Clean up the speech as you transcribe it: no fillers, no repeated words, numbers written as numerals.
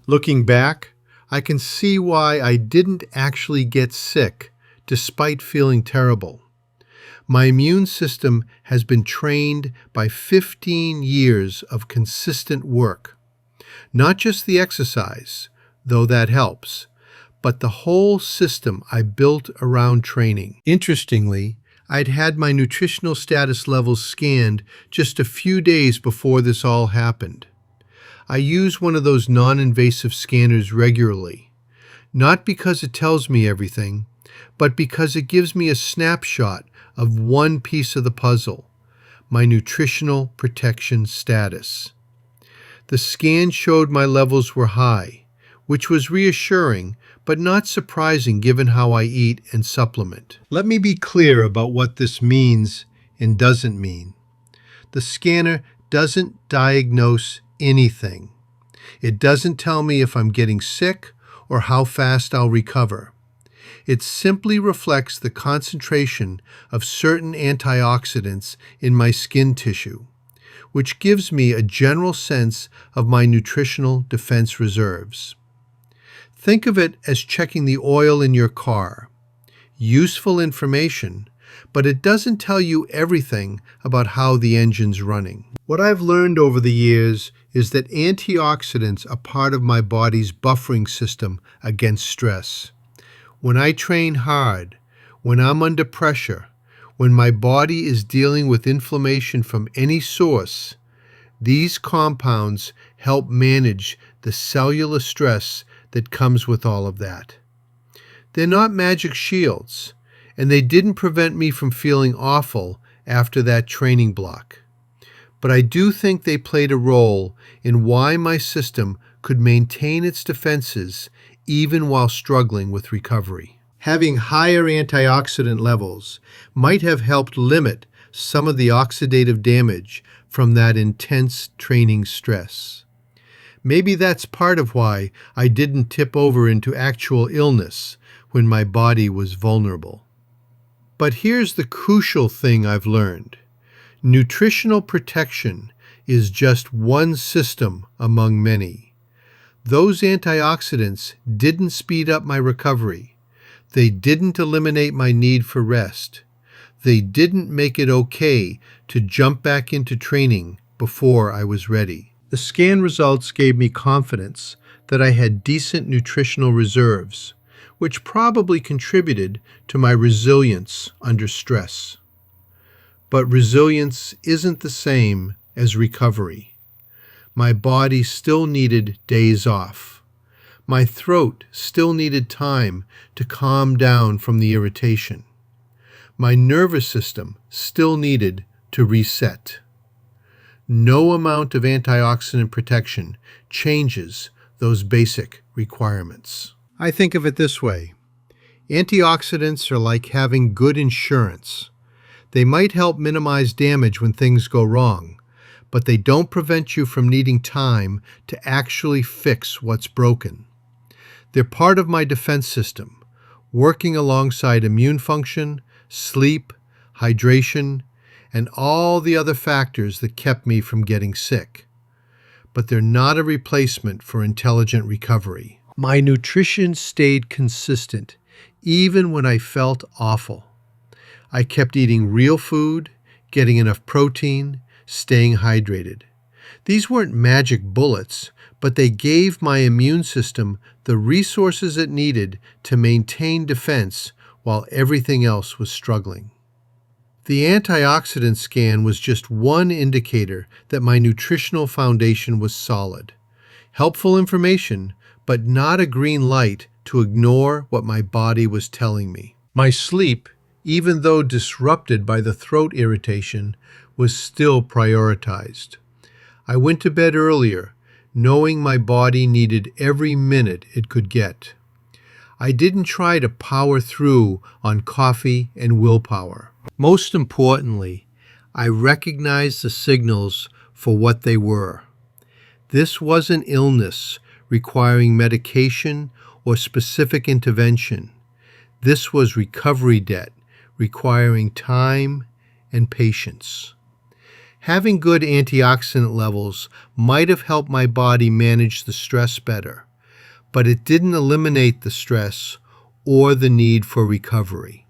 Looking back, I can see why I didn't actually get sick despite feeling terrible. My immune system has been trained by 15 years of consistent work. Not just the exercise, though that helps, but the whole system I built around training. Interestingly, I'd had my nutritional status levels scanned just a few days before this all happened. I use one of those non-invasive scanners regularly, not because it tells me everything, but because it gives me a snapshot of one piece of the puzzle, my nutritional protection status. The scan showed my levels were high, which was reassuring, but not surprising given how I eat and supplement. Let me be clear about what this means and doesn't mean. The scanner doesn't diagnose anything. It doesn't tell me if I'm getting sick or how fast I'll recover. It simply reflects the concentration of certain antioxidants in my skin tissue, which gives me a general sense of my nutritional defense reserves. Think of it as checking the oil in your car. Useful information, but it doesn't tell you everything about how the engine's running. What I've learned over the years is that antioxidants are part of my body's buffering system against stress. When I train hard, when I'm under pressure, when my body is dealing with inflammation from any source, these compounds help manage the cellular stress that comes with all of that. They're not magic shields, and they didn't prevent me from feeling awful after that training block. But I do think they played a role in why my system could maintain its defenses even while struggling with recovery. Having higher antioxidant levels might have helped limit some of the oxidative damage from that intense training stress. Maybe that's part of why I didn't tip over into actual illness when my body was vulnerable. But here's the crucial thing I've learned. Nutritional protection is just one system among many. Those antioxidants didn't speed up my recovery. They didn't eliminate my need for rest. They didn't make it okay to jump back into training before I was ready. The scan results gave me confidence that I had decent nutritional reserves, which probably contributed to my resilience under stress. But resilience isn't the same as recovery. My body still needed days off. My throat still needed time to calm down from the irritation. My nervous system still needed to reset. No amount of antioxidant protection changes those basic requirements. I think of it this way. Antioxidants are like having good insurance. They might help minimize damage when things go wrong, but they don't prevent you from needing time to actually fix what's broken. They're part of my defense system, working alongside immune function, sleep, hydration, and all the other factors that kept me from getting sick. But they're not a replacement for intelligent recovery. My nutrition stayed consistent, even when I felt awful. I kept eating real food, getting enough protein, staying hydrated. These weren't magic bullets, but they gave my immune system the resources it needed to maintain defense while everything else was struggling. The antioxidant scan was just one indicator that my nutritional foundation was solid. Helpful information, but not a green light to ignore what my body was telling me. My sleep, even though disrupted by the throat irritation, was still prioritized. I went to bed earlier, knowing my body needed every minute it could get. I didn't try to power through on coffee and willpower. Most importantly, I recognized the signals for what they were. This wasn't illness requiring medication or specific intervention. This was recovery debt requiring time and patience. Having good antioxidant levels might have helped my body manage the stress better, but it didn't eliminate the stress or the need for recovery.